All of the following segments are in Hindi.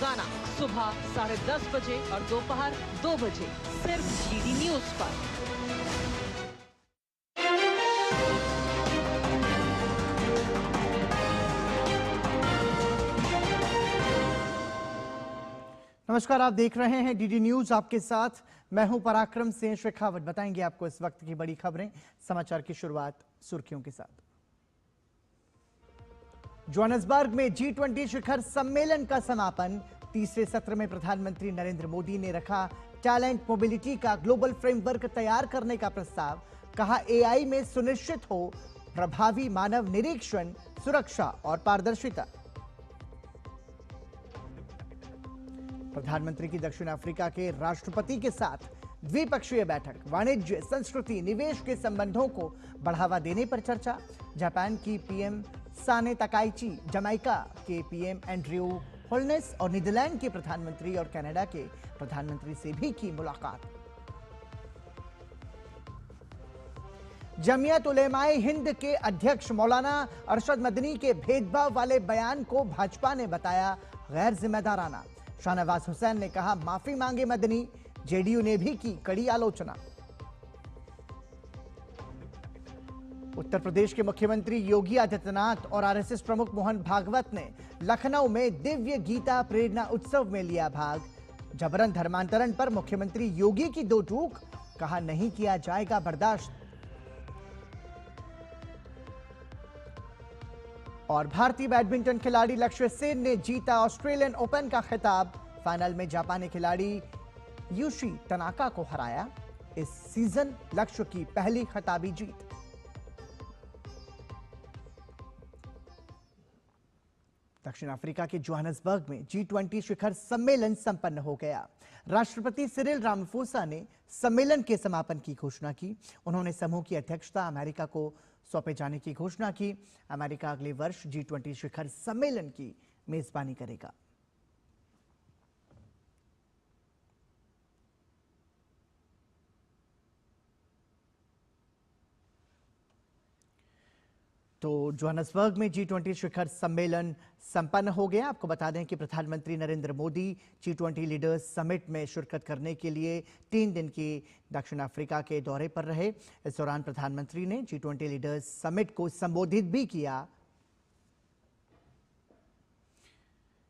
रोजाना सुबह 10:30 बजे और दोपहर 2 बजे सिर्फ डीडी न्यूज पर। नमस्कार, आप देख रहे हैं डीडी न्यूज। आपके साथ मैं हूं पराक्रम सिंह शेखावत। बताएंगे आपको इस वक्त की बड़ी खबरें। समाचार की शुरुआत सुर्खियों के साथ। जोहान्सबर्ग में G20 शिखर सम्मेलन का समापन। तीसरे सत्र में प्रधानमंत्री नरेंद्र मोदी ने रखा टैलेंट मोबिलिटी का ग्लोबल फ्रेमवर्क तैयार करने का प्रस्ताव। कहा AI में सुनिश्चित हो प्रभावी मानव निरीक्षण, सुरक्षा और पारदर्शिता। प्रधानमंत्री की दक्षिण अफ्रीका के राष्ट्रपति के साथ द्विपक्षीय बैठक। वाणिज्य, संस्कृति, निवेश के संबंधों को बढ़ावा देने पर चर्चा। जापान की पीएम साने तकाइची, जमैका के पीएम एंड्रयू होल्नेस और नीदरलैंड के प्रधानमंत्री और कनाडा के प्रधानमंत्री से भी की मुलाकात। जमीयत उलेमाए हिंद के अध्यक्ष मौलाना अरशद मदनी के भेदभाव वाले बयान को भाजपा ने बताया गैर जिम्मेदाराना। शाहनवाज हुसैन ने कहा माफी मांगे मदनी। जेडीयू ने भी की कड़ी आलोचना। उत्तर प्रदेश के मुख्यमंत्री योगी आदित्यनाथ और आरएसएस प्रमुख मोहन भागवत ने लखनऊ में दिव्य गीता प्रेरणा उत्सव में लिया भाग। जबरन धर्मांतरण पर मुख्यमंत्री योगी की दो टूक। कहा नहीं किया जाएगा बर्दाश्त। और भारतीय बैडमिंटन खिलाड़ी लक्ष्य सेन ने जीता ऑस्ट्रेलियन ओपन का खिताब। फाइनल में जापानी खिलाड़ी यूशी तनाका को हराया। इस सीजन लक्ष्य की पहली खिताबी जीत। दक्षिण अफ्रीका के जोहान्सबर्ग में G20 शिखर सम्मेलन संपन्न हो गया। राष्ट्रपति सिरिल रामाफोसा ने सम्मेलन के समापन की घोषणा की। उन्होंने समूह की अध्यक्षता अमेरिका को सौंपे जाने की घोषणा की। अमेरिका अगले वर्ष G20 शिखर सम्मेलन की मेजबानी करेगा। तो जोहान्सबर्ग में G20 शिखर सम्मेलन संपन्न हो गया। आपको बता दें कि प्रधानमंत्री Narendra Modi G20 leaders summit में शिरकत करने के लिए 3 दिन की दक्षिण अफ्रीका के दौरे पर रहे। इस दौरान प्रधानमंत्री ने G20 लीडर्स समिट को संबोधित भी किया।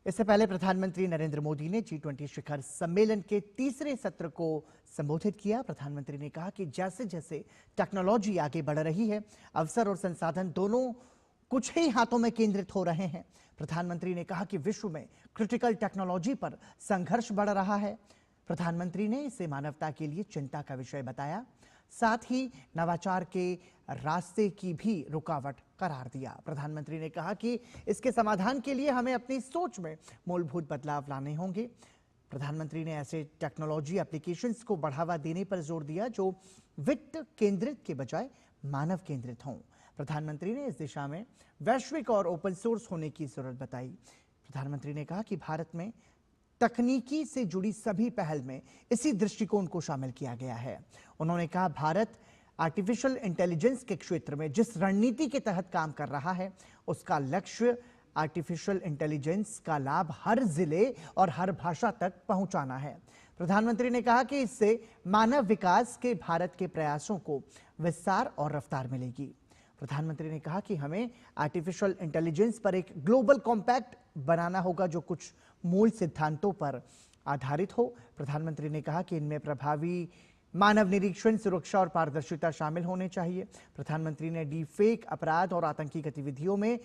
इससे पहले प्रधानमंत्री नरेंद्र मोदी ने G20 शिखर सम्मेलन के तीसरे सत्र को संबोधित किया। प्रधानमंत्री ने कहा कि जैसे जैसे टेक्नोलॉजी आगे बढ़ रही है, अवसर और संसाधन दोनों कुछ ही हाथों में केंद्रित हो रहे हैं। प्रधानमंत्री ने कहा कि विश्व में क्रिटिकल टेक्नोलॉजी पर संघर्ष बढ़ रहा है। प्रधानमंत्री ने इसे मानवता के लिए चिंता का विषय बताया। साथ ही नवाचार के रास्ते की भी रुकावट करार दिया। प्रधानमंत्री ने कहा कि इसके समाधान के लिए हमें अपनी सोच में मूलभूत बदलाव लाने होंगे। प्रधानमंत्री ने ऐसे टेक्नोलॉजी एप्लीकेशंस को बढ़ावा देने पर जोर दिया जो वित्त केंद्रित के बजाय मानव केंद्रित हों। प्रधानमंत्री ने इस दिशा में वैश्विक और ओपन सोर्स होने की जरूरत बताई। प्रधानमंत्री ने कहा कि भारत में तकनीकी से जुड़ी सभी पहल में इसी दृष्टिकोण को शामिल किया गया है। उन्होंने कहा भारत आर्टिफिशियल इंटेलिजेंस के क्षेत्र में जिस रणनीति के तहत काम कर रहा है, उसका लक्ष्य आर्टिफिशियल इंटेलिजेंस का लाभ हर जिले और हर भाषा तक पहुंचाना है। प्रधानमंत्री ने कहा कि इससे मानव विकास के भारत के प्रयासों को विस्तार और रफ्तार मिलेगी। प्रधानमंत्री ने कहा कि हमें आर्टिफिशियल इंटेलिजेंस पर एक ग्लोबल कॉम्पैक्ट बनाना होगा जो कुछ मूल सिद्धांतों पर आधारित हो। प्रधानमंत्री ने कहा कि इनमें प्रभावी मानव निरीक्षण, सुरक्षा और पारदर्शिता शामिल होने चाहिए। प्रधानमंत्री ने डीफेक, अपराध और आतंकी गतिविधियों में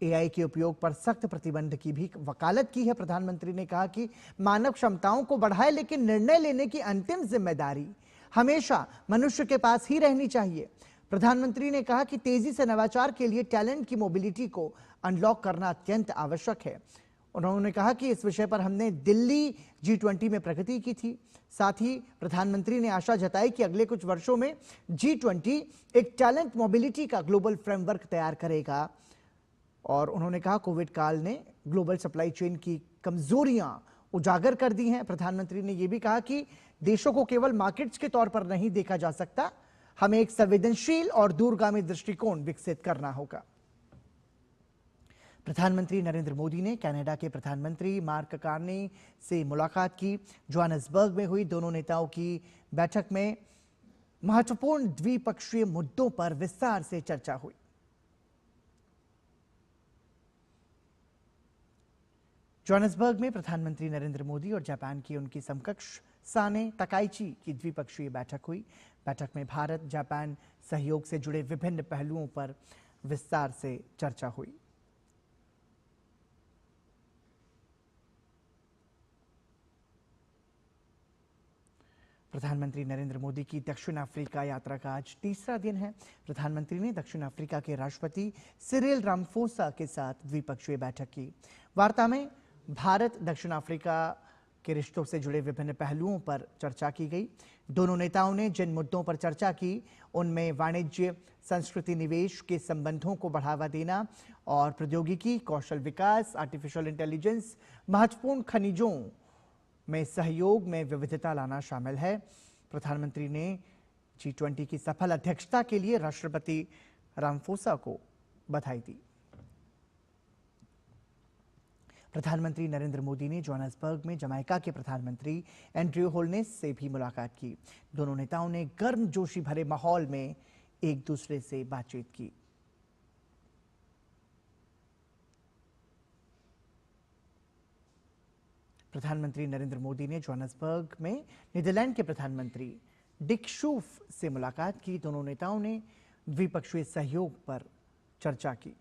AI के उपयोग पर सख्त प्रतिबंध की भी वकालत की है। प्रधानमंत्री ने कहा कि मानव क्षमताओं को बढ़ाए, लेकिन निर्णय लेने की अंतिम जिम्मेदारी हमेशा मनुष्य के पास ही रहनी चाहिए। प्रधानमंत्री ने कहा कि तेजी से नवाचार के लिए टैलेंट की मोबिलिटी को अनलॉक करना अत्यंत आवश्यक है। उन्होंने कहा कि इस विषय पर हमने दिल्ली G20 में प्रगति की थी। साथ ही प्रधानमंत्री ने आशा जताई कि अगले कुछ वर्षों में G20 एक टैलेंट मोबिलिटी का ग्लोबल फ्रेमवर्क तैयार करेगा। और उन्होंने कहा कोविड काल ने ग्लोबल सप्लाई चेन की कमजोरियां उजागर कर दी हैं। प्रधानमंत्री ने यह भी कहा कि देशों को केवल मार्केट्स के तौर पर नहीं देखा जा सकता, हमें एक संवेदनशील और दूरगामी दृष्टिकोण विकसित करना होगा। प्रधानमंत्री नरेंद्र मोदी ने कनाडा के प्रधानमंत्री मार्क कार्नी से मुलाकात की। जोहान्सबर्ग में हुई दोनों नेताओं की बैठक में महत्वपूर्ण द्विपक्षीय मुद्दों पर विस्तार से चर्चा हुई। जोहान्सबर्ग में प्रधानमंत्री नरेंद्र मोदी और जापान की उनकी समकक्ष साने तकाइची की द्विपक्षीय बैठक हुई। बैठक में भारत जापान सहयोग से जुड़े विभिन्न पहलुओं पर विस्तार से चर्चा हुई। प्रधानमंत्री नरेंद्र मोदी की दक्षिण अफ्रीका यात्रा का आज तीसरा दिन है। प्रधानमंत्री ने दक्षिण अफ्रीका के राष्ट्रपति सिरिल रामाफोसा के साथ द्विपक्षीय बैठक की। वार्ता में भारत दक्षिण अफ्रीका के रिश्तों से जुड़े विभिन्न पहलुओं पर चर्चा की गई। दोनों नेताओं ने जिन मुद्दों पर चर्चा की उनमें वाणिज्य, संस्कृति, निवेश के संबंधों को बढ़ावा देना और प्रौद्योगिकी, कौशल विकास, आर्टिफिशियल इंटेलिजेंस, महत्वपूर्ण खनिजों में सहयोग में विविधता लाना शामिल है। प्रधानमंत्री ने G20 की सफल अध्यक्षता के लिए राष्ट्रपति रामाफोसा को बधाई दी। प्रधानमंत्री नरेंद्र मोदी ने जोहान्सबर्ग में जमैका के प्रधानमंत्री एंड्रयू होल्नेस से भी मुलाकात की। दोनों नेताओं ने गर्मजोशी भरे माहौल में एक दूसरे से बातचीत की। प्रधानमंत्री नरेंद्र मोदी ने जोहान्सबर्ग में नीदरलैंड के प्रधानमंत्री डिक शूफ से मुलाकात की। दोनों नेताओं ने द्विपक्षीय सहयोग पर चर्चा की।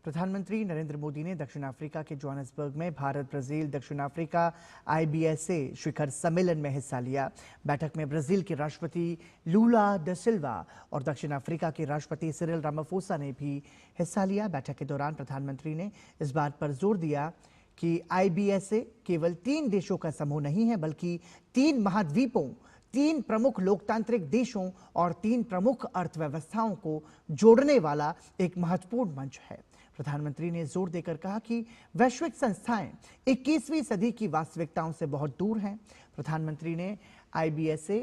प्रधानमंत्री नरेंद्र मोदी ने दक्षिण अफ्रीका के जोहान्सबर्ग में भारत ब्राजील दक्षिण अफ्रीका IBSA शिखर सम्मेलन में हिस्सा लिया। बैठक में ब्राजील के राष्ट्रपति लूला दा सिल्वा और दक्षिण अफ्रीका के राष्ट्रपति सिरिल रामाफोसा ने भी हिस्सा लिया। बैठक के दौरान प्रधानमंत्री ने इस बात पर जोर दिया कि IBSA केवल 3 देशों का समूह नहीं है, बल्कि 3 महाद्वीपों, 3 प्रमुख लोकतांत्रिक देशों और 3 प्रमुख अर्थव्यवस्थाओं को जोड़ने वाला एक महत्वपूर्ण मंच है। प्रधानमंत्री ने जोर देकर कहा कि वैश्विक संस्थाएं 21वीं सदी की वास्तविकताओं से बहुत दूर हैं। प्रधानमंत्री ने IBSA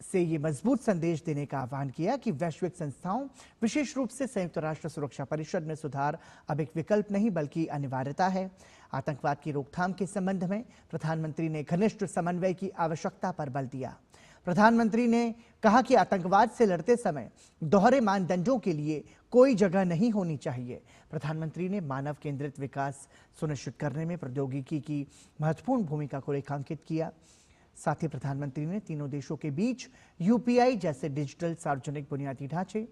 से ये मजबूत संदेश देने का आह्वान किया कि वैश्विक संस्थाओं, विशेष रूप से संयुक्त राष्ट्र सुरक्षा परिषद में सुधार अब एक विकल्प नहीं बल्कि अनिवार्यता है। आतंकवाद की रोकथाम के संबंध में प्रधानमंत्री ने घनिष्ठ समन्वय की आवश्यकता पर बल दिया। प्रधानमंत्री ने कहा कि आतंकवाद से लड़ते समय दोहरे मानदंडों के लिए कोई जगह नहीं होनी चाहिए। प्रधानमंत्री ने मानव केंद्रित विकास सुनिश्चित करने में प्रौद्योगिकी की महत्वपूर्ण भूमिका को रेखांकित किया। साथ ही प्रधानमंत्री ने तीनों देशों के बीच UPI जैसे डिजिटल सार्वजनिक बुनियादी ढांचे,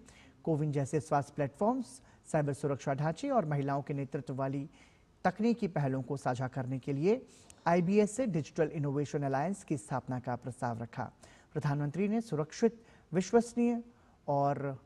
कोविन जैसे स्वास्थ्य प्लेटफॉर्म्स, साइबर सुरक्षा ढांचे और महिलाओं के नेतृत्व वाली तकनीकी पहलों को साझा करने के लिए IBSA डिजिटल इनोवेशन अलायंस की स्थापना का प्रस्ताव रखा। प्रधानमंत्री ने सुरक्षित, विश्वसनीय और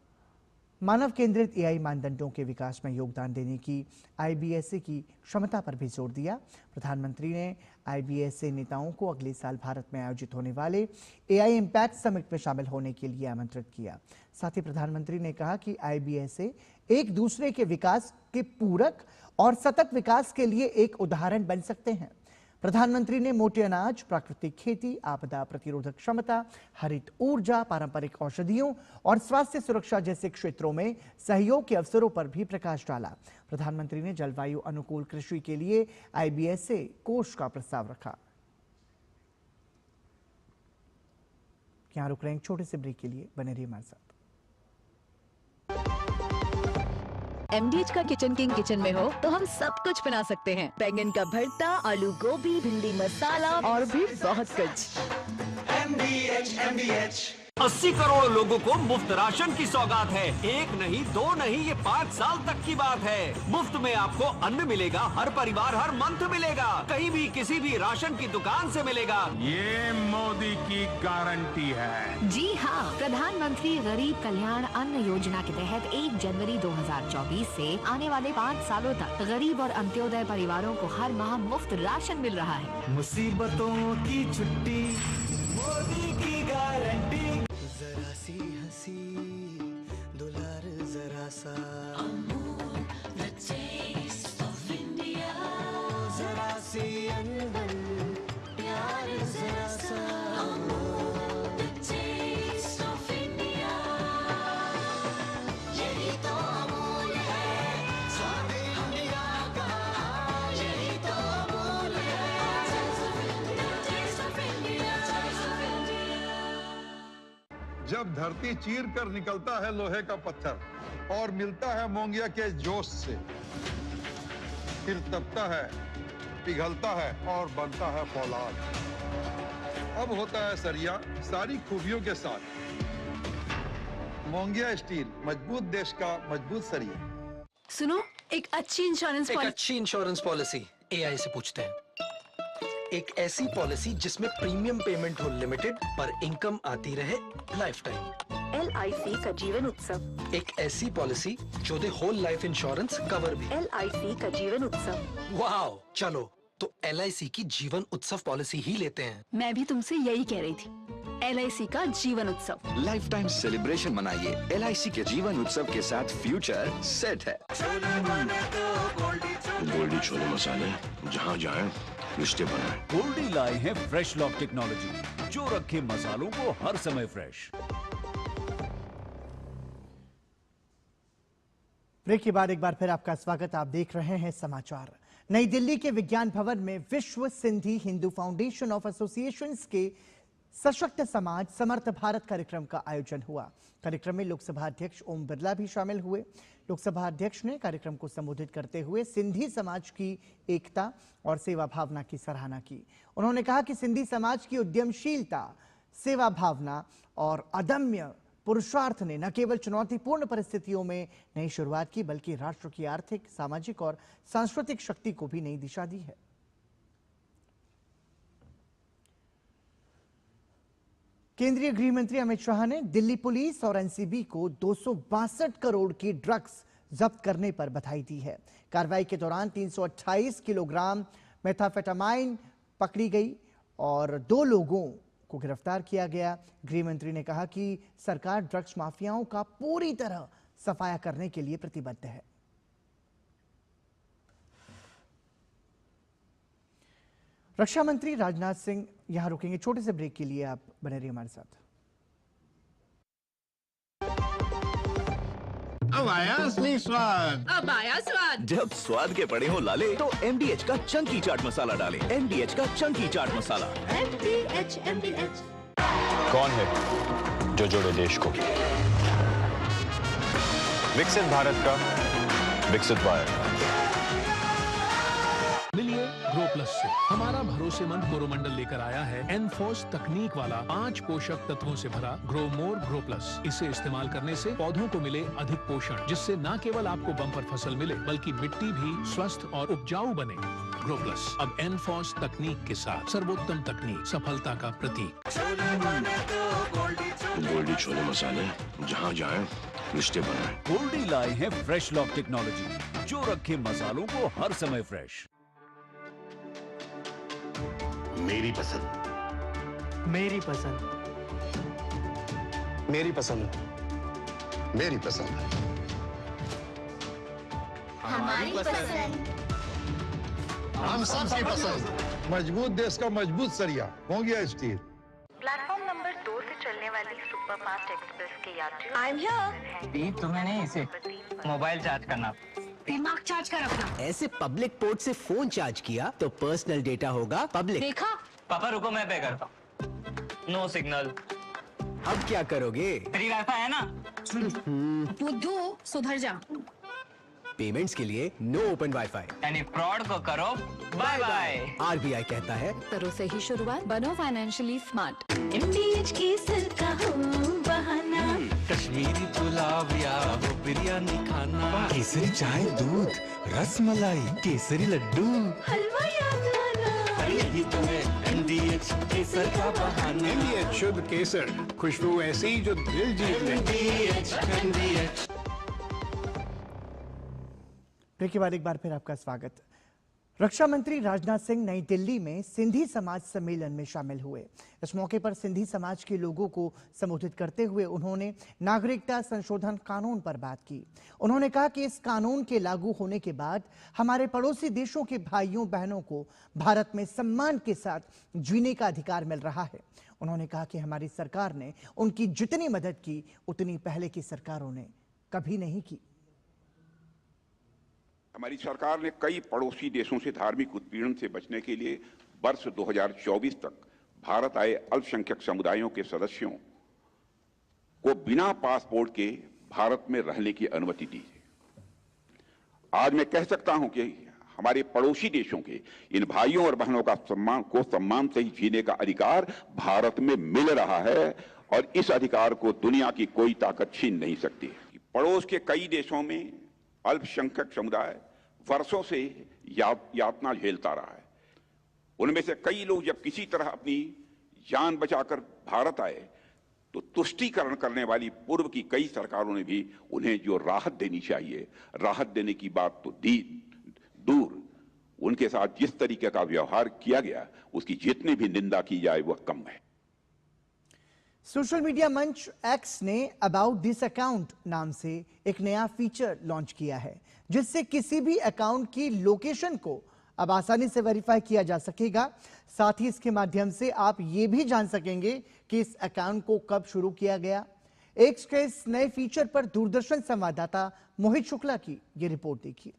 मानव केंद्रित AI मानदंडों के विकास में योगदान देने की IBSA की क्षमता पर भी जोर दिया। प्रधानमंत्री ने IBSA नेताओं को अगले साल भारत में आयोजित होने वाले AI इम्पैक्ट समिट में शामिल होने के लिए आमंत्रित किया। साथ ही प्रधानमंत्री ने कहा कि IBSA एक दूसरे के विकास के पूरक और सतत विकास के लिए एक उदाहरण बन सकते हैं। प्रधानमंत्री ने मोटे अनाज, प्राकृतिक खेती, आपदा प्रतिरोधक क्षमता, हरित ऊर्जा, पारंपरिक औषधियों और स्वास्थ्य सुरक्षा जैसे क्षेत्रों में सहयोग के अवसरों पर भी प्रकाश डाला। प्रधानमंत्री ने जलवायु अनुकूल कृषि के लिए IBSA कोष का प्रस्ताव रखा। यहां रुक रहे हैं एक छोटे से ब्रेक के लिए, बने रहिए हमारे साथ। MDH का किचन किंग किचन में हो तो हम सब कुछ बना सकते हैं। बैंगन का भरता, आलू गोभी, भिंडी मसाला और भी बहुत कुछ। MDH 80 करोड़ लोगों को मुफ्त राशन की सौगात है। 1 नहीं, 2 नहीं, ये 5 साल तक की बात है। मुफ्त में आपको अन्न मिलेगा, हर परिवार हर मंथ मिलेगा, कहीं भी किसी भी राशन की दुकान से मिलेगा। ये मोदी की गारंटी है। जी हाँ, प्रधानमंत्री गरीब कल्याण अन्न योजना के तहत 1 जनवरी 2024 से आने वाले 5 सालों तक गरीब और अंत्योदय परिवारों को हर माह मुफ्त राशन मिल रहा है। मुसीबतों की छुट्टी, मोदी की गारंटी। जरा सी हंसी, दुलार जरा सा, जरा सी अनबन, प्यार जरा सा, जब धरती चीर कर निकलता है लोहे का पत्थर और मिलता है मोंगिया के जोश से, फिर तपता है, पिघलता है और बनता है फौलाद। अब होता है सरिया सारी खूबियों के साथ। मोंगिया स्टील, मजबूत देश का मजबूत सरिया। सुनो, एक अच्छी इंश्योरेंस पॉलिसी एआई से पूछते हैं। एक ऐसी पॉलिसी जिसमें प्रीमियम पेमेंट हो लिमिटेड पर इनकम आती रहे लाइफ टाइम। LIC का जीवन उत्सव। एक ऐसी पॉलिसी जो दे होल लाइफ इंश्योरेंस कवर भी। LIC का जीवन उत्सव। वाओ, चलो तो LIC की जीवन उत्सव पॉलिसी ही लेते हैं। मैं भी तुमसे यही कह रही थी, LIC का जीवन उत्सव। लाइफ टाइम सेलिब्रेशन मनाइए LIC के जीवन उत्सव के साथ, फ्यूचर सेट है। गोल्डी छोले मसाले, जहाँ जाए रिश्ते बनाए। गोल्डी लाए हैं फ्रेश लॉक टेक्नोलॉजी, जो रखे मसालों को हर समय फ्रेश। ब्रेक के बाद एक बार फिर आपका स्वागत। आप देख रहे हैं समाचार। नई दिल्ली के विज्ञान भवन में विश्व Sindhi Hindu foundation of associations के सशक्त समाज समर्थ भारत कार्यक्रम का आयोजन हुआ। कार्यक्रम में लोकसभा अध्यक्ष ओम बिरला भी शामिल हुए। लोकसभा अध्यक्ष ने कार्यक्रम को संबोधित करते हुए सिंधी समाज की एकता और सेवा भावना की सराहना की। उन्होंने कहा कि सिंधी समाज की उद्यमशीलता, सेवा भावना और अदम्य पुरुषार्थ ने न केवल चुनौतीपूर्ण परिस्थितियों में नई शुरुआत की, बल्कि राष्ट्र की आर्थिक, सामाजिक और सांस्कृतिक शक्ति को भी नई दिशा दी है। केंद्रीय गृह मंत्री अमित शाह ने दिल्ली पुलिस और एनसीबी को 262 करोड़ की ड्रग्स जब्त करने पर बधाई दी है। कार्रवाई के दौरान 328 किलोग्राम मेथाफेटामाइन पकड़ी गई और 2 लोगों को गिरफ्तार किया गया। गृह मंत्री ने कहा कि सरकार ड्रग्स माफियाओं का पूरी तरह सफाया करने के लिए प्रतिबद्ध है। रक्षा मंत्री राजनाथ सिंह यहां रुकेंगे। छोटे से ब्रेक के लिए आप बने रहिए हमारे साथ। अब आया असली स्वाद। अब आया स्वाद। जब स्वाद के पड़े हो लाले, तो MDH का चंकी चाट मसाला डालें। MDH का चंकी चाट मसाला। MDH। कौन है जो जोड़े देश को? विकसित भारत का विकसित भारत। मिलिए ग्रो प्लस से। हमारा भरोसेमंद कोरोमंडल लेकर आया है एनफोर्स तकनीक वाला 5 पोषक तत्वों से भरा ग्रो मोर ग्रो प्लस। इसे इस्तेमाल करने से पौधों को मिले अधिक पोषण, जिससे न केवल आपको बम्पर फसल मिले, बल्कि मिट्टी भी स्वस्थ और उपजाऊ बने। ग्रो प्लस अब एनफोर्स तकनीक के साथ, सर्वोत्तम तकनीक, सफलता का प्रतीक। गोल्डी छोले मसाले, जहाँ जाए रिश्ते बनाए। गोल्डी लाए हैं फ्रेश लॉक टेक्नोलॉजी, जो रखे मसालों को हर समय फ्रेश। मेरी पसंद, मेरी पसंद, मेरी पसंद, मेरी पसंद, हमारी पसंद, हम सबकी पसंद। मजबूत देश का मजबूत सरिया, मोंगिया स्टील। प्लेटफॉर्म नंबर 2 से चलने वाली सुपरफास्ट एक्सप्रेस के यात्रियों आई एम हियर। तुम्हें नहीं, इसे मोबाइल चार्ज करना, दिमाग चार्ज कर अपना। ऐसे पब्लिक पोर्ट से फोन चार्ज किया तो पर्सनल डेटा होगा पब्लिक। देखा? पापा रुको, मैं पे करता हूँ। No signal. अब क्या करोगे? फ्री वाईफाई है ना? बुद्धू सुधर जा। पेमेंट्स के लिए नो ओपन वाईफाई। यानी फ्रॉड को करो बाय बाय। RBI कहता है, करो सही शुरुआत, बनो फाइनेंशियली स्मार्ट। MDH केसर का हो बहाना, कश्मीरी पुलाव या वो बिरयानी खाना, केसरी चाय दूध, रसमलाई, केसरी लड्डू, हलवा याद आना। यही तो है MDH केसर का बहाना। MDH शुद्ध केसर, खुशबू ऐसी जो दिल जीत ले। MDH। ब्रेक के बाद एक बार फिर आपका स्वागत। रक्षा मंत्री राजनाथ सिंह नई दिल्ली में सिंधी समाज सम्मेलन में शामिल हुए। इस मौके पर सिंधी समाज के लोगों को संबोधित करते हुए उन्होंने नागरिकता संशोधन कानून पर बात की। उन्होंने कहा कि इस कानून के लागू होने के बाद हमारे पड़ोसी देशों के भाइयों बहनों को भारत में सम्मान के साथ जीने का अधिकार मिल रहा है। उन्होंने कहा कि हमारी सरकार ने उनकी जितनी मदद की, उतनी पहले की सरकारों ने कभी नहीं की। हमारी सरकार ने कई पड़ोसी देशों से धार्मिक उत्पीड़न से बचने के लिए वर्ष 2024 तक भारत आए अल्पसंख्यक समुदायों के सदस्यों को बिना पासपोर्ट के भारत में रहने की अनुमति दी है। आज मैं कह सकता हूं कि हमारे पड़ोसी देशों के इन भाइयों और बहनों का सम्मान से ही जीने का अधिकार भारत में मिल रहा है और इस अधिकार को दुनिया की कोई ताकत छीन नहीं सकती। पड़ोस के कई देशों में अल्पसंख्यक समुदाय वर्षों से यातना झेलता रहा है। उनमें से कई लोग जब किसी तरह अपनी जान बचाकर भारत आए तो तुष्टीकरण करने वाली पूर्व की कई सरकारों ने भी उन्हें जो राहत देनी चाहिए, राहत देने की बात तो दी दूर, उनके साथ जिस तरीके का व्यवहार किया गया उसकी जितनी भी निंदा की जाए वह कम है। सोशल मीडिया मंच एक्स ने अबाउट दिस अकाउंट नाम से एक नया फीचर लॉन्च किया है, जिससे किसी भी अकाउंट की लोकेशन को अब आसानी से वेरीफाई किया जा सकेगा। साथ ही इसके माध्यम से आप ये भी जान सकेंगे कि इस अकाउंट को कब शुरू किया गया। एक्स के इस नए फीचर पर दूरदर्शन संवाददाता मोहित शुक्ला की ये रिपोर्ट देखिए।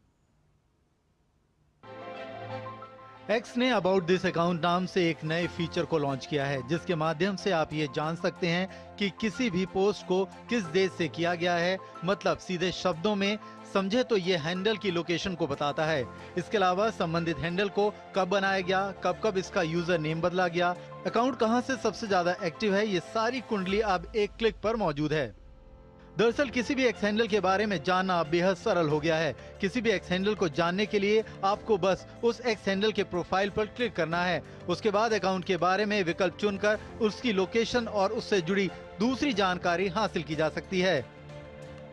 एक्स ने अबाउट दिस अकाउंट नाम से एक नए फीचर को लॉन्च किया है, जिसके माध्यम से आप ये जान सकते हैं कि किसी भी पोस्ट को किस देश से किया गया है। मतलब सीधे शब्दों में समझे तो ये हैंडल की लोकेशन को बताता है। इसके अलावा संबंधित हैंडल को कब बनाया गया, कब कब इसका यूजर नेम बदला गया, अकाउंट कहां से सबसे ज्यादा एक्टिव है, ये सारी कुंडली अब एक क्लिक पर मौजूद है। दरअसल किसी भी एक्स हैंडल के बारे में जानना अब बेहद सरल हो गया है। किसी भी एक्स हैंडल को जानने के लिए आपको बस उस एक्स हैंडल के प्रोफाइल पर क्लिक करना है। उसके बाद अकाउंट के बारे में विकल्प चुनकर उसकी लोकेशन और उससे जुड़ी दूसरी जानकारी हासिल की जा सकती है।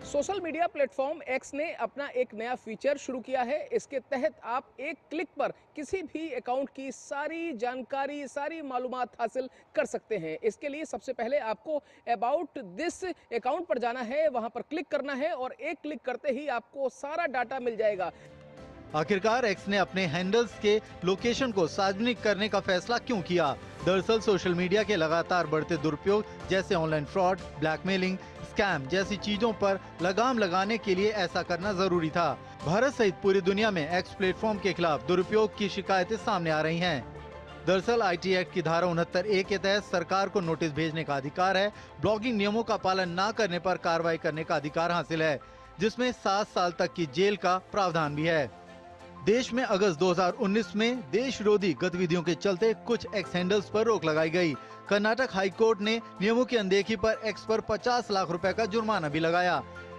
सोशल मीडिया प्लेटफॉर्म एक्स ने अपना एक नया फीचर शुरू किया है। इसके तहत आप एक क्लिक पर किसी भी अकाउंट की सारी जानकारी, सारी मालूमात हासिल कर सकते हैं। इसके लिए सबसे पहले आपको अबाउट दिस अकाउंट पर जाना है, वहां पर क्लिक करना है और एक क्लिक करते ही आपको सारा डाटा मिल जाएगा। आखिरकार एक्स ने अपने हैंडल्स के लोकेशन को सार्वजनिक करने का फैसला क्यों किया? दरअसल सोशल मीडिया के लगातार बढ़ते दुरुपयोग जैसे ऑनलाइन फ्रॉड, ब्लैकमेलिंग, स्कैम जैसी चीजों पर लगाम लगाने के लिए ऐसा करना जरूरी था। भारत सहित पूरी दुनिया में एक्स प्लेटफॉर्म के खिलाफ दुरुपयोग की शिकायतें सामने आ रही हैं। दरअसल आईटी एक्ट की धारा 69A के तहत सरकार को नोटिस भेजने का अधिकार है। ब्लॉगिंग नियमों का पालन न करने पर कार्रवाई करने का अधिकार हासिल है, जिसमें 7 साल तक की जेल का प्रावधान भी है। देश में अगस्त 2019 में देश विरोधी गतिविधियों के चलते कुछ एक्स हैंडल्स पर रोक लगाई गई। कर्नाटक हाई कोर्ट ने नियमों की अनदेखी पर एक्स पर 50 लाख रुपए का जुर्माना भी लगाया।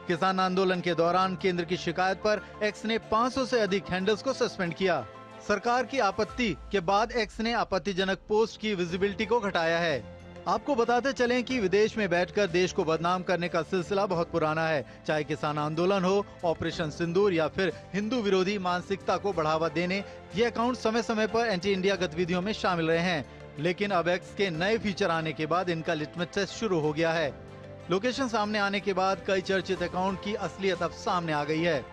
किसान आंदोलन के दौरान केंद्र की शिकायत पर एक्स ने 500 से अधिक हैंडल्स को सस्पेंड किया। सरकार की आपत्ति के बाद एक्स ने आपत्तिजनक पोस्ट की विजिबिलिटी को घटाया है। आपको बताते चलें कि विदेश में बैठकर देश को बदनाम करने का सिलसिला बहुत पुराना है। चाहे किसान आंदोलन हो, ऑपरेशन सिंदूर या फिर हिंदू विरोधी मानसिकता को बढ़ावा देने, ये अकाउंट समय समय पर एंटी इंडिया गतिविधियों में शामिल रहे हैं। लेकिन अब एक्स के नए फीचर आने के बाद इनका लिटमस टेस्ट शुरू हो गया है। लोकेशन सामने आने के बाद कई चर्चित अकाउंट की असलियत अब सामने आ गई है।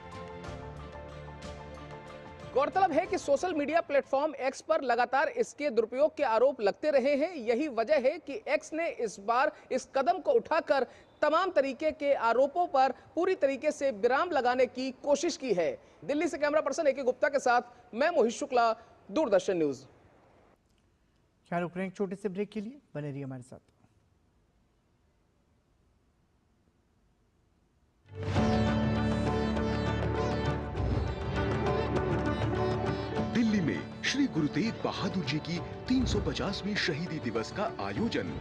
गौरतलब है कि सोशल मीडिया प्लेटफॉर्म एक्स पर लगातार इसके दुरुपयोग के आरोप लगते रहे हैं। यही वजह है कि एक्स ने इस बार इस कदम को उठाकर तमाम तरीके के आरोपों पर पूरी तरीके से विराम लगाने की कोशिश की है। दिल्ली से कैमरा पर्सन AK गुप्ता के साथ मैं मोहित शुक्ला, दूरदर्शन न्यूज। रुक रहे हैं एक छोटे से ब्रेक के लिए, बने रहिए हमारे साथ। दिल्ली में श्री गुरु तेग बहादुर जी की 350वीं शहीदी दिवस का आयोजन।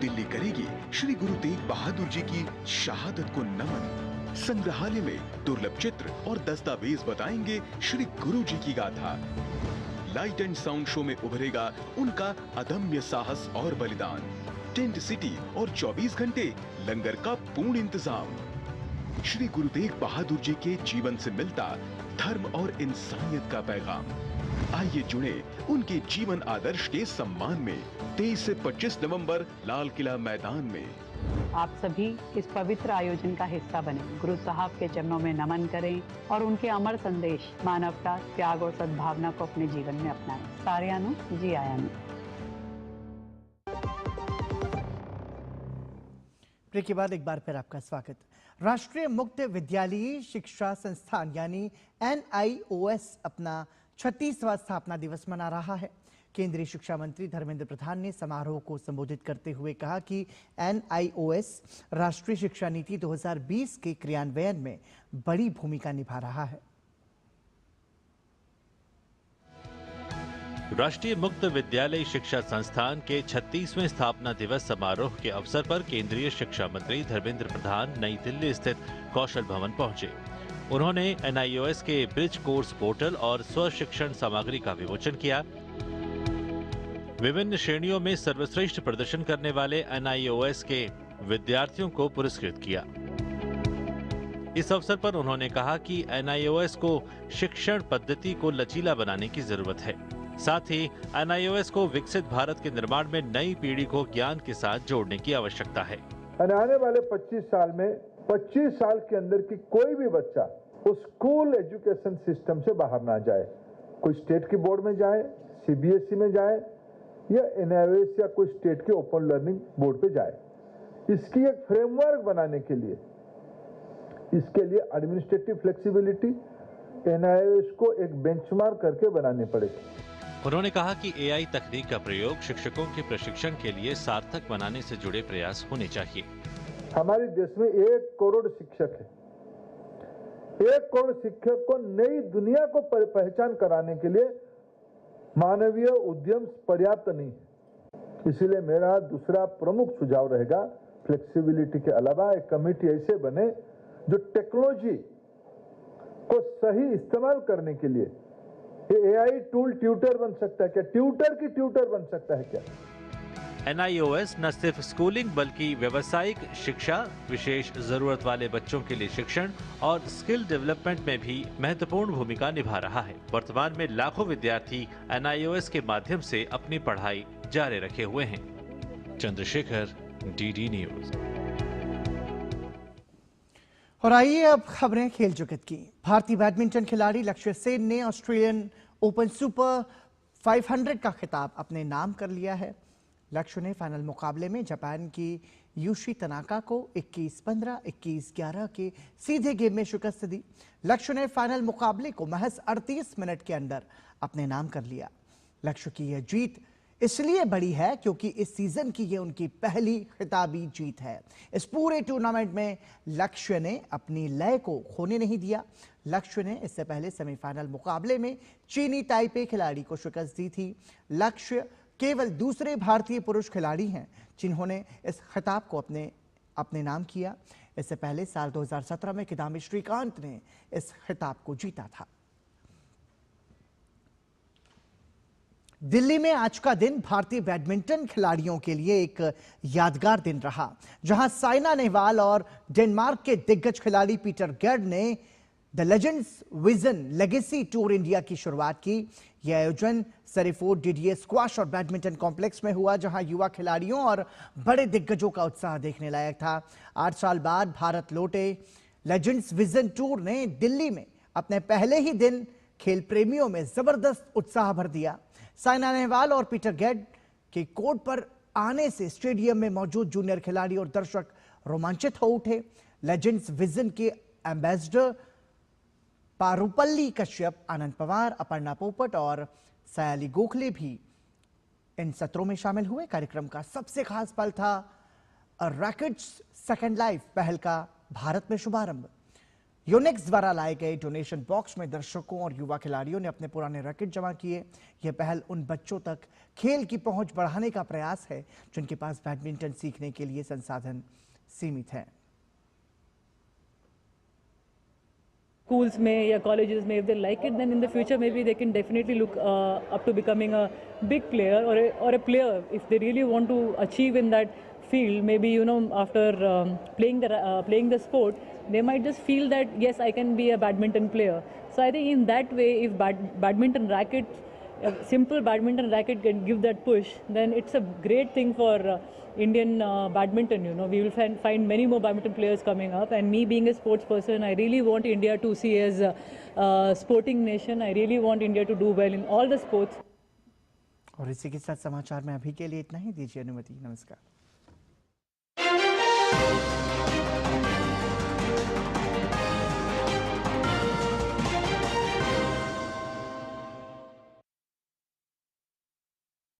दिल्ली करेगी श्री गुरु तेग बहादुर जी की शहादत को नमन। संग्रहालय में दुर्लभ चित्र और दस्तावेज बताएंगे श्री गुरु जी की गाथा। लाइट एंड साउंड शो में उभरेगा उनका अदम्य साहस और बलिदान। टेंट सिटी और 24 घंटे लंगर का पूर्ण इंतजाम। श्री गुरु तेग बहादुर जी के जीवन से मिलता धर्म और इंसानियत का पैगाम। आइए जुड़े उनके जीवन आदर्श के सम्मान में 23 से 25 नवंबर लाल किला मैदान में। आप सभी इस पवित्र आयोजन का हिस्सा बने, गुरु साहब के चरणों में नमन करें और उनके अमर संदेश मानवता, त्याग और सद्भावना को अपने जीवन में अपनाएं। सार्यानु जी आयानु। ब्रेक के बाद एक बार फिर आपका स्वागत। राष्ट्रीय मुक्त विद्यालयी शिक्षा संस्थान यानी NIOS अपना 36वां स्थापना दिवस मना रहा है। केंद्रीय शिक्षा मंत्री धर्मेंद्र प्रधान ने समारोह को संबोधित करते हुए कहा कि NIOS राष्ट्रीय शिक्षा नीति 2020 के क्रियान्वयन में बड़ी भूमिका निभा रहा है। राष्ट्रीय मुक्त विद्यालय शिक्षा संस्थान के 36वें स्थापना दिवस समारोह के अवसर पर केंद्रीय शिक्षा मंत्री धर्मेंद्र प्रधान नई दिल्ली स्थित कौशल भवन पहुंचे। उन्होंने NIOS के ब्रिज कोर्स पोर्टल और स्व शिक्षण सामग्री का विमोचन किया। विभिन्न श्रेणियों में सर्वश्रेष्ठ प्रदर्शन करने वाले NIOS के विद्यार्थियों को पुरस्कृत किया। इस अवसर पर उन्होंने कहा कि NIOS को शिक्षण पद्धति को लचीला बनाने की जरूरत है। साथ ही NIOS को विकसित भारत के निर्माण में नई पीढ़ी को ज्ञान के साथ जोड़ने की आवश्यकता है। आने वाले 25 साल में 25 साल के अंदर की कोई भी बच्चा उस स्कूल एजुकेशन सिस्टम से बाहर ना जाए, कोई स्टेट की बोर्ड में जाए, CBSE में जाए या NIOS या कोई स्टेट के ओपन लर्निंग बोर्ड पे जाए। इसकी एक फ्रेमवर्क बनाने के लिए, इसके लिए एडमिनिस्ट्रेटिव फ्लेक्सिबिलिटी NIOS को एक बेंचमार्क करके बनाने पड़ेगी। उन्होंने कहा कि AI तकनीक का प्रयोग शिक्षकों के प्रशिक्षण के लिए सार्थक बनाने से जुड़े प्रयास होने चाहिए। हमारे देश में 1 करोड़ शिक्षक है। 1 करोड़ शिक्षक को नई दुनिया को पहचान कराने के लिए मानवीय उद्यम पर्याप्त नहीं है। इसीलिए मेरा दूसरा प्रमुख सुझाव रहेगा, फ्लेक्सिबिलिटी के अलावा एक कमेटी ऐसे बने जो टेक्नोलॉजी को सही इस्तेमाल करने के लिए AI टूल ट्यूटर बन सकता है क्या? ट्यूटर की ट्यूटर बन सकता है क्या? NIOS न सिर्फ स्कूलिंग बल्कि व्यावसायिक शिक्षा, विशेष जरूरत वाले बच्चों के लिए शिक्षण और स्किल डेवलपमेंट में भी महत्वपूर्ण भूमिका निभा रहा है। वर्तमान में लाखों विद्यार्थी NIOS के माध्यम से अपनी पढ़ाई जारी रखे हुए हैं। Chandrashekhar, DD news. और आइए अब खबरें खेल जगत की। भारतीय बैडमिंटन खिलाड़ी लक्ष्य सेन ने ऑस्ट्रेलियन ओपन सुपर 500 का खिताब अपने नाम कर लिया है। लक्ष्य ने फाइनल मुकाबले में जापान की यूशी तनाका को 21-15, 21-11 के सीधे गेम में शिकस्त दी। लक्ष्य ने फाइनल मुकाबले को महज 38 मिनट के अंदर अपने नाम कर लिया। लक्ष्य की यह जीत इसलिए बड़ी है क्योंकि इस सीजन की ये उनकी पहली खिताबी जीत है। इस पूरे टूर्नामेंट में लक्ष्य ने अपनी लय को खोने नहीं दिया। लक्ष्य ने इससे पहले सेमीफाइनल मुकाबले में चीनी ताइपे खिलाड़ी को शिकस्त दी थी। लक्ष्य केवल दूसरे भारतीय पुरुष खिलाड़ी हैं जिन्होंने इस खिताब को अपने नाम किया। इससे पहले साल 2017 में किदाम्बी श्रीकांत ने इस खिताब को जीता था। दिल्ली में आज का दिन भारतीय बैडमिंटन खिलाड़ियों के लिए एक यादगार दिन रहा, जहां साइना नेहवाल और डेनमार्क के दिग्गज खिलाड़ी पीटर गेड ने the legends vision legacy tour India की शुरुआत की। यह आयोजन सरीफोर्ड DDA स्क्वाश और बैडमिंटन कॉम्प्लेक्स में हुआ, जहां युवा खिलाड़ियों और बड़े दिग्गजों का उत्साह देखने लायक था। 8 साल बाद भारत लौटे लेजेंड्स विजन टूर ने दिल्ली में अपने पहले ही दिन खेल प्रेमियों में जबरदस्त उत्साह भर दिया। साइना नेहवाल और पीटर गेड के कोर्ट पर आने से स्टेडियम में मौजूद जूनियर खिलाड़ी और दर्शक रोमांचित हो उठे। लेजेंड्स विजन के एम्बेसडर पारुपल्ली कश्यप, आनंद पवार, अपर्णा पोपट और सयाली गोखले भी इन सत्रों में शामिल हुए। कार्यक्रम का सबसे खास पल था रैकेट्स सेकंड लाइफ पहल का भारत में शुभारंभ। योनेक्स द्वारा लाए गए डोनेशन बॉक्स में दर्शकों और युवा खिलाड़ियों ने अपने पुराने रैकेट जमा किए। यह पहल उन बच्चों तक खेल की पहुंच बढ़ाने का प्रयास है जिनके पास बैडमिंटन सीखने के लिए संसाधन सीमित हैं। schools में या colleges में if they like it, then in the future maybe they can definitely look up to becoming a big player or a player if they really want to achieve in that field. Maybe after playing the sport, they might just feel that yes, I can be a badminton player. So I think in that way, if badminton racket, a simple badminton racket can give that push, then it's a great thing for Indian badminton. We will find many more badminton players coming up. And me being a sports person, I really want India to see as a sporting nation. I really want India to do well in all the sports. और इसी के साथ समाचार में अभी के लिए इतना ही। दीजिए अनुमति। नमस्कार।